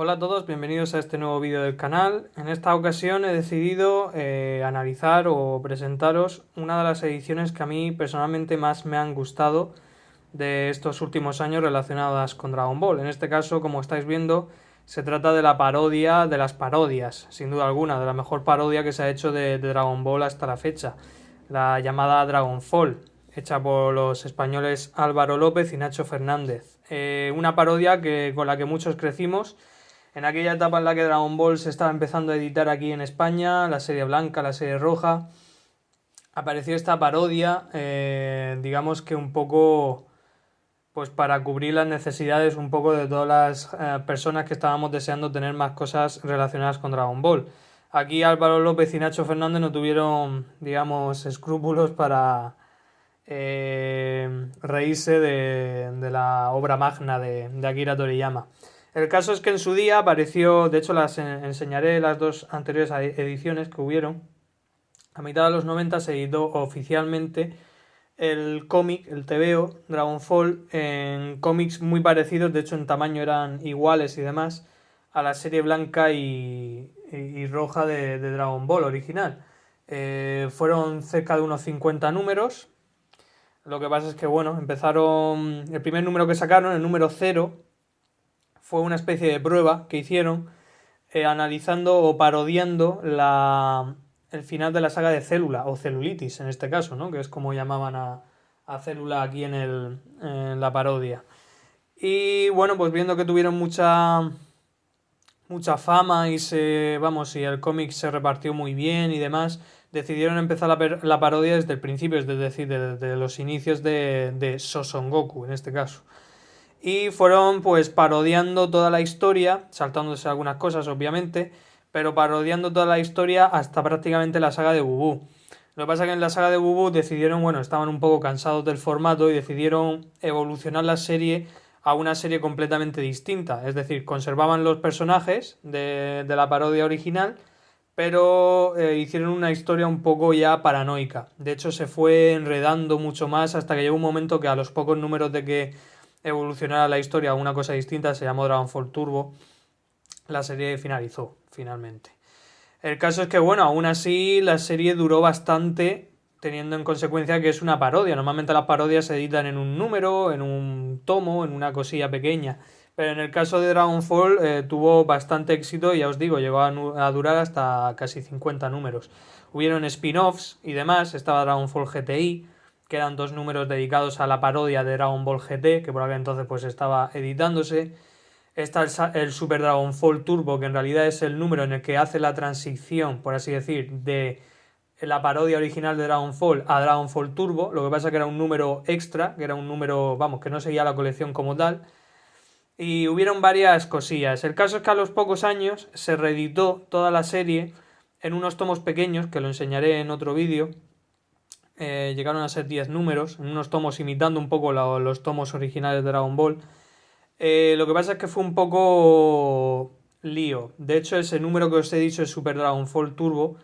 Hola a todos, bienvenidos a este nuevo vídeo del canal. En esta ocasión he decidido analizar o presentaros una de las ediciones que a mí personalmente más me han gustado de estos últimos años relacionadas con Dragon Ball. En este caso, como estáis viendo, se trata de la parodia de las parodias, sin duda alguna, de la mejor parodia que se ha hecho de Dragon Ball hasta la fecha, la llamada Dragonfall, hecha por los españoles Álvaro López y Nacho Fernández. Una parodia con la que muchos crecimos en aquella etapa en la que Dragon Ball se estaba empezando a editar aquí en España, la serie blanca, la serie roja. Apareció esta parodia, digamos que un poco pues para cubrir las necesidades un poco de todas las personas que estábamos deseando tener más cosas relacionadas con Dragon Ball. Aquí Álvaro López y Nacho Fernández no tuvieron, digamos, escrúpulos para reírse de la obra magna de Akira Toriyama. El caso es que en su día apareció, de hecho las enseñaré las dos anteriores ediciones que hubieron. A mitad de los 90 se editó oficialmente el cómic, el TVO, Dragonfall, en cómics muy parecidos, de hecho en tamaño eran iguales y demás, a la serie blanca y roja de Dragon Ball original. Fueron cerca de unos 50 números. Lo que pasa es que, bueno, empezaron. El primer número que sacaron, el número 0, fue una especie de prueba que hicieron analizando o parodiando el final de la saga de Célula, o Celulitis en este caso, ¿no? Que es como llamaban a Célula aquí en la parodia. Y bueno, pues viendo que tuvieron mucha fama y y el cómic se repartió muy bien y demás, decidieron empezar la parodia desde el principio, es decir, desde los inicios de Son Goku en este caso. Y fueron pues parodiando toda la historia, saltándose algunas cosas obviamente, pero parodiando toda la historia hasta prácticamente la saga de Bubú. Lo que pasa es que en la saga de Bubú decidieron, bueno, estaban un poco cansados del formato y decidieron evolucionar la serie a una serie completamente distinta. Es decir, conservaban los personajes de la parodia original, pero hicieron una historia un poco ya paranoica. De hecho, se fue enredando mucho más hasta que llegó un momento que a los pocos números de que evolucionara la historia a una cosa distinta, se llamó Dragonfall Turbo, la serie finalizó finalmente. El caso es que, bueno, aún así la serie duró bastante, teniendo en consecuencia que es una parodia. Normalmente las parodias se editan en un número, en un tomo, en una cosilla pequeña. Pero en el caso de Dragonfall tuvo bastante éxito y ya os digo, llegó a durar hasta casi 50 números. Hubieron spin-offs y demás, estaba Dragonfall GTI, que eran 2 números dedicados a la parodia de Dragon Ball GT, que por aquel entonces pues estaba editándose. Está el Super Dragonfall Turbo, que en realidad es el número en el que hace la transición, por así decir, de la parodia original de Dragonfall a Dragonfall Turbo. Lo que pasa es que era un número extra, que era un número, vamos, que no seguía la colección como tal. Y hubieron varias cosillas. El caso es que a los pocos años se reeditó toda la serie en unos tomos pequeños, que lo enseñaré en otro vídeo. Llegaron a ser 10 números, en unos tomos imitando un poco los tomos originales de Dragon Ball. Lo que pasa es que fue un poco lío. De hecho, ese número que os he dicho, el Super Dragonfall Turbo,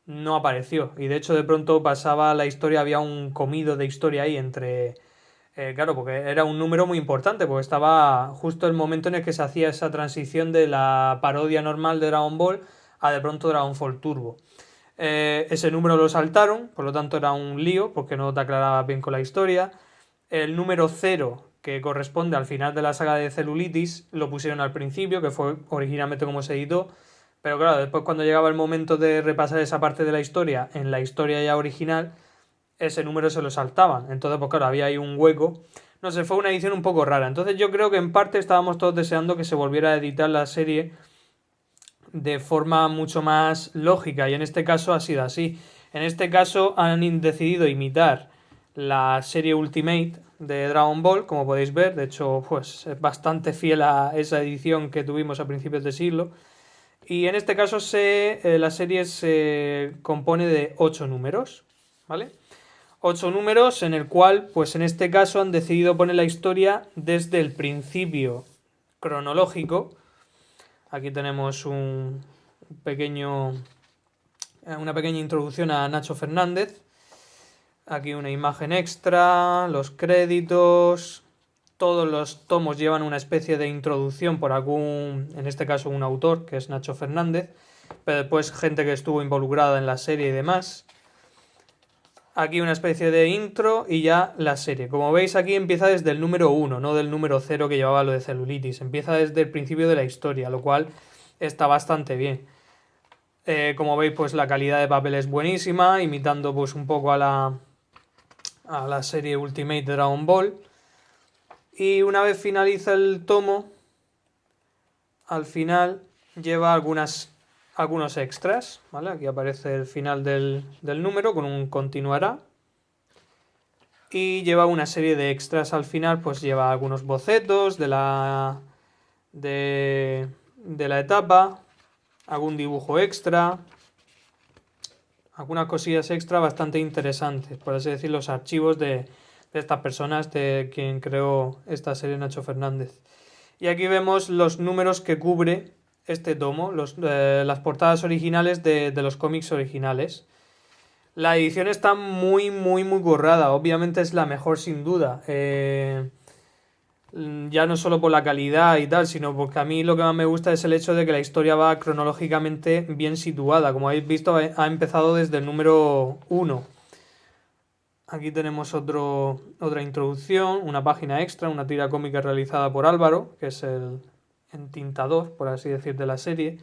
no apareció. Y de hecho, de pronto pasaba la historia, había un comido de historia ahí entre. Claro, porque era un número muy importante, porque estaba justo el momento en el que se hacía esa transición de la parodia normal de Dragon Ball a de pronto Dragonfall Turbo. Ese número lo saltaron, por lo tanto era un lío, porque no te aclaraba bien con la historia. El número 0, que corresponde al final de la saga de Celulitis, lo pusieron al principio, que fue originalmente como se editó. Pero claro, después cuando llegaba el momento de repasar esa parte de la historia, en la historia ya original, ese número se lo saltaban. Entonces, pues claro, había ahí un hueco. No sé, fue una edición un poco rara. Entonces yo creo que en parte estábamos todos deseando que se volviera a editar la serie de forma mucho más lógica, y en este caso ha sido así. En este caso han decidido imitar la serie Ultimate de Dragon Ball, como podéis ver. De hecho, pues es bastante fiel a esa edición que tuvimos a principios de siglo. Y en este caso la serie se compone de 8 números, ¿vale? 8 números en el cual, pues en este caso han decidido poner la historia desde el principio cronológico. Aquí tenemos una pequeña introducción a Nacho Fernández. Aquí una imagen extra, los créditos. Todos los tomos llevan una especie de introducción por en este caso un autor, que es Nacho Fernández, pero después gente que estuvo involucrada en la serie y demás. Aquí una especie de intro y ya la serie. Como veis, aquí empieza desde el número 1, no del número 0 que llevaba lo de celulitis. Empieza desde el principio de la historia, lo cual está bastante bien. Como veis, pues la calidad de papel es buenísima, imitando pues un poco a la serie Ultimate de Dragon Ball. Y una vez finaliza el tomo, al final lleva algunos extras, ¿vale? Aquí aparece el final del número con un continuará. Y lleva una serie de extras al final, pues lleva algunos bocetos de la etapa, algún dibujo extra, algunas cosillas extra bastante interesantes, por así decir, los archivos de estas personas, de quien creó esta serie, Nacho Fernández. Y aquí vemos los números que cubre este tomo, las portadas originales de los cómics originales. La edición está muy, muy, muy currada. Obviamente es la mejor sin duda. Ya no solo por la calidad y tal, sino porque a mí lo que más me gusta es el hecho de que la historia va cronológicamente bien situada. Como habéis visto, ha empezado desde el número 1. Aquí tenemos otra introducción, una página extra, una tira cómica realizada por Álvaro, que es el entintador, por así decir, de la serie.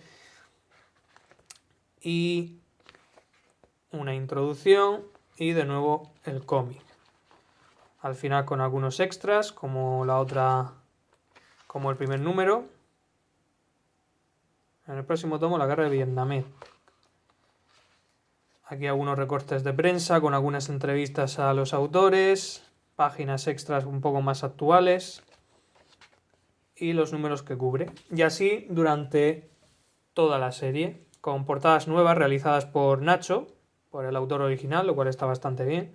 Y una introducción y de nuevo el cómic. Al final con algunos extras, como el primer número. En el próximo tomo, la guerra de Vietnam. Aquí algunos recortes de prensa con algunas entrevistas a los autores, páginas extras un poco más actuales y los números que cubre. Y así durante toda la serie, con portadas nuevas realizadas por Nacho, por el autor original, lo cual está bastante bien.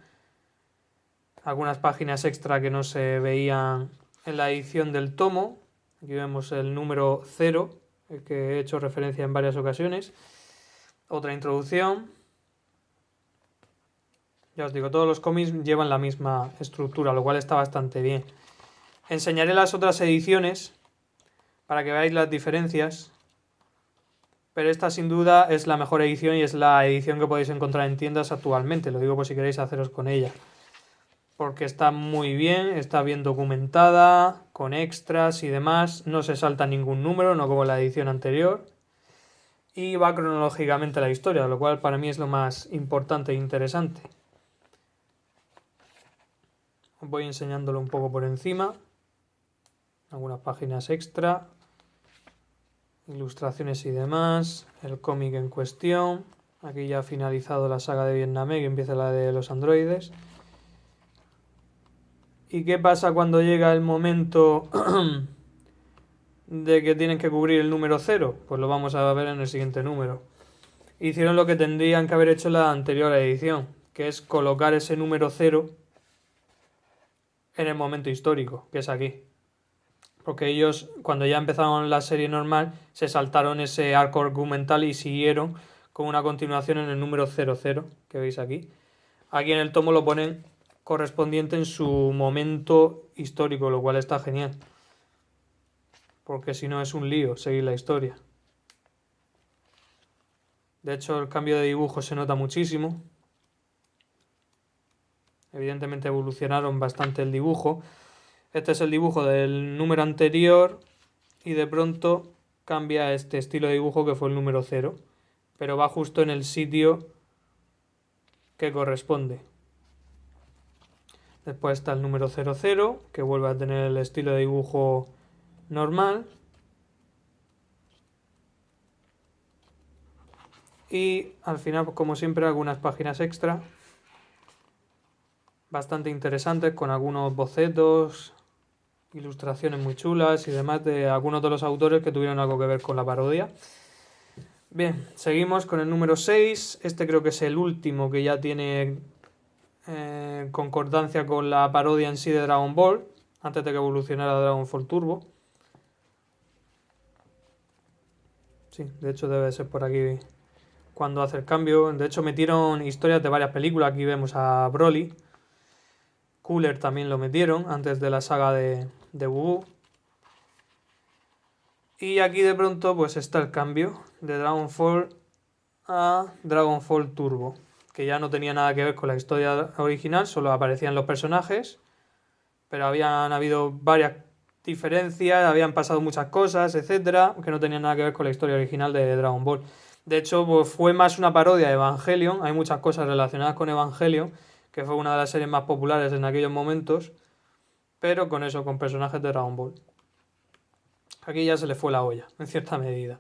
Algunas páginas extra que no se veían en la edición del tomo. Aquí vemos el número 0, el que he hecho referencia en varias ocasiones. Otra introducción. Ya os digo, todos los cómics llevan la misma estructura, lo cual está bastante bien. Enseñaré las otras ediciones para que veáis las diferencias. Pero esta sin duda es la mejor edición y es la edición que podéis encontrar en tiendas actualmente. Lo digo por si queréis haceros con ella. Porque está muy bien, está bien documentada, con extras y demás. No se salta ningún número, no como la edición anterior. Y va cronológicamente la historia, lo cual para mí es lo más importante e interesante. Os voy enseñándolo un poco por encima. Algunas páginas extra. Ilustraciones y demás. El cómic en cuestión. Aquí ya ha finalizado la saga de Vietnam, que empieza la de los androides. ¿Y qué pasa cuando llega el momento de que tienen que cubrir el número 0? Pues lo vamos a ver en el siguiente número. Hicieron lo que tendrían que haber hecho en la anterior edición, que es colocar ese número 0 en el momento histórico, que es aquí. Porque ellos, cuando ya empezaron la serie normal, se saltaron ese arco argumental y siguieron con una continuación en el número 00, que veis aquí. Aquí en el tomo lo ponen correspondiente en su momento histórico, lo cual está genial. Porque si no es un lío seguir la historia. De hecho, el cambio de dibujo se nota muchísimo. Evidentemente evolucionaron bastante el dibujo. Este es el dibujo del número anterior y de pronto cambia este estilo de dibujo que fue el número 0. Pero va justo en el sitio que corresponde. Después está el número 00, que vuelve a tener el estilo de dibujo normal. Y al final, pues como siempre, algunas páginas extra. Bastante interesantes, con algunos bocetos, ilustraciones muy chulas y demás de algunos de los autores que tuvieron algo que ver con la parodia. Bien, seguimos con el número 6. Este creo que es el último que ya tiene concordancia con la parodia en sí de Dragon Ball, antes de que evolucionara Dragon Ball Turbo. Sí, de hecho debe ser por aquí cuando hace el cambio. De hecho metieron historias de varias películas. Aquí vemos a Broly. Cooler también lo metieron antes de la saga de de Wuu. Y aquí de pronto pues está el cambio de Dragonfall a Dragonfall Turbo, que ya no tenía nada que ver con la historia original, solo aparecían los personajes, pero habían habido varias diferencias, habían pasado muchas cosas, etcétera, que no tenían nada que ver con la historia original de Dragon Ball. De hecho, pues fue más una parodia de Evangelion, hay muchas cosas relacionadas con Evangelion, que fue una de las series más populares en aquellos momentos, pero con eso, con personajes de Dragon Ball. Aquí ya se le fue la olla, en cierta medida.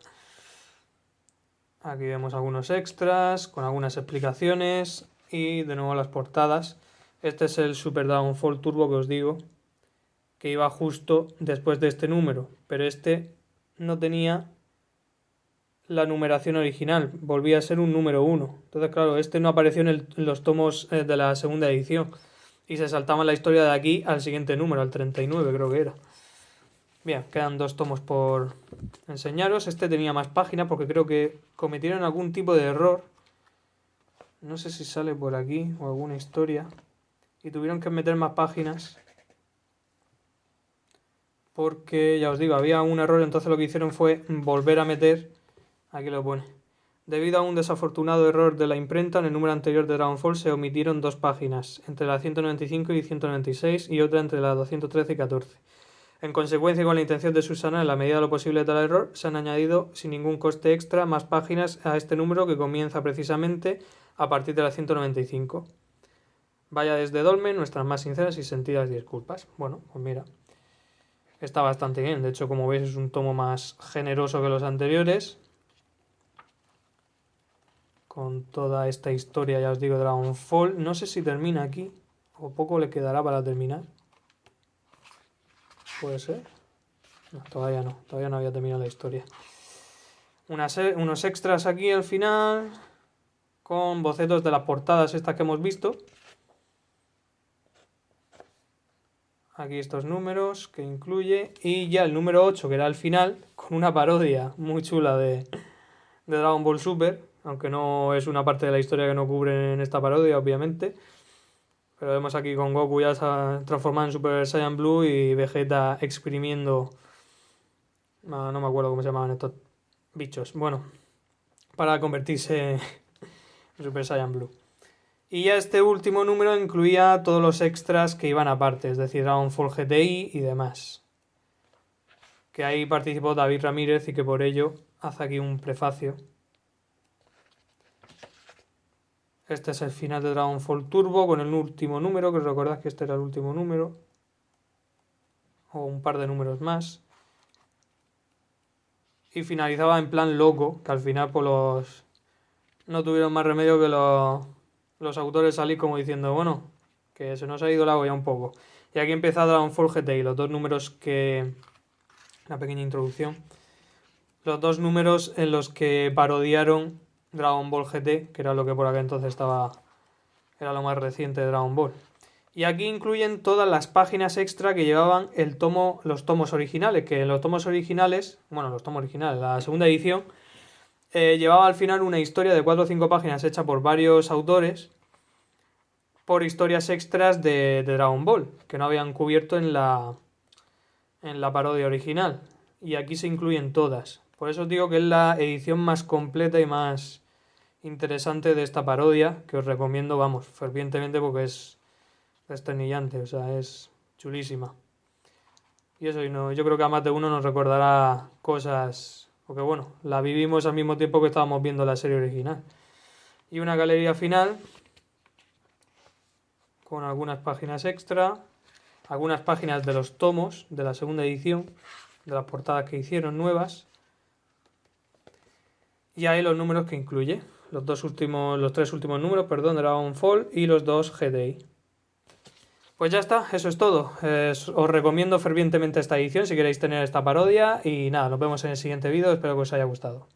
Aquí vemos algunos extras con algunas explicaciones y de nuevo las portadas. Este es el Super Dragonfall Turbo que os digo, que iba justo después de este número, pero este no tenía la numeración original, volvía a ser un número 1. Entonces, claro, este no apareció en los tomos de la segunda edición y se saltaban la historia de aquí al siguiente número, al 39 creo que era. Bien, quedan 2 tomos por enseñaros. Este tenía más páginas porque creo que cometieron algún tipo de error. No sé si sale por aquí o alguna historia. Y tuvieron que meter más páginas. Porque, ya os digo, había un error. Entonces lo que hicieron fue volver a meter. Aquí lo pone. Debido a un desafortunado error de la imprenta, en el número anterior de Dragonfall se omitieron 2 páginas. Entre la 195 y 196 y otra entre la 213 y 14. En consecuencia, con la intención de subsanar en la medida de lo posible tal error, se han añadido sin ningún coste extra más páginas a este número que comienza precisamente a partir de la 195. Vaya desde Dolmen nuestras más sinceras y sentidas disculpas. Bueno, pues mira, está bastante bien. De hecho, como veis, es un tomo más generoso que los anteriores. Con toda esta historia, ya os digo, Dragonfall. No sé si termina aquí o poco le quedará para terminar. ¿Puede ser? No, todavía no había terminado la historia. Unos extras aquí al final, con bocetos de las portadas estas que hemos visto. Aquí estos números que incluye, y ya el número 8, que era el final, con una parodia muy chula de Dragon Ball Super, aunque no es una parte de la historia que no cubre en esta parodia, obviamente. Pero vemos aquí con Goku ya transformado en Super Saiyan Blue y Vegeta exprimiendo... No me acuerdo cómo se llamaban estos bichos. Bueno, para convertirse en Super Saiyan Blue. Y ya este último número incluía todos los extras que iban aparte, es decir, Dragonfall GTI y demás. Que ahí participó David Ramírez y que por ello hace aquí un prefacio. Este es el final de Dragonfall Turbo con el último número, que recordad que este era el último número. O un par de números más. Y finalizaba en plan loco, que al final pues no tuvieron más remedio que los autores salir como diciendo, bueno, que se nos ha ido la olla un poco. Y aquí empieza Dragonfall GTI, los 2 números que... Una pequeña introducción. Los 2 números en los que parodiaron Dragon Ball GT, que era lo que por aquel entonces era lo más reciente de Dragon Ball. Y aquí incluyen todas las páginas extra que llevaban los tomos originales, que en los tomos originales, la segunda edición, llevaba al final una historia de 4 o 5 páginas hecha por varios autores por historias extras de Dragon Ball, que no habían cubierto en la parodia original. Y aquí se incluyen todas. Por eso os digo que es la edición más completa y más interesante de esta parodia, que os recomiendo, vamos, fervientemente porque es desternillante, o sea, es chulísima. Y eso, yo creo que a más de uno nos recordará cosas, porque bueno, la vivimos al mismo tiempo que estábamos viendo la serie original. Y una galería final con algunas páginas extra, algunas páginas de los tomos de la segunda edición, de las portadas que hicieron nuevas. Y ahí los números que incluye, los 3 últimos números, de Dragonfall y los 2 GTI. Pues ya está, eso es todo. Os recomiendo fervientemente esta edición si queréis tener esta parodia y nada, nos vemos en el siguiente vídeo, espero que os haya gustado.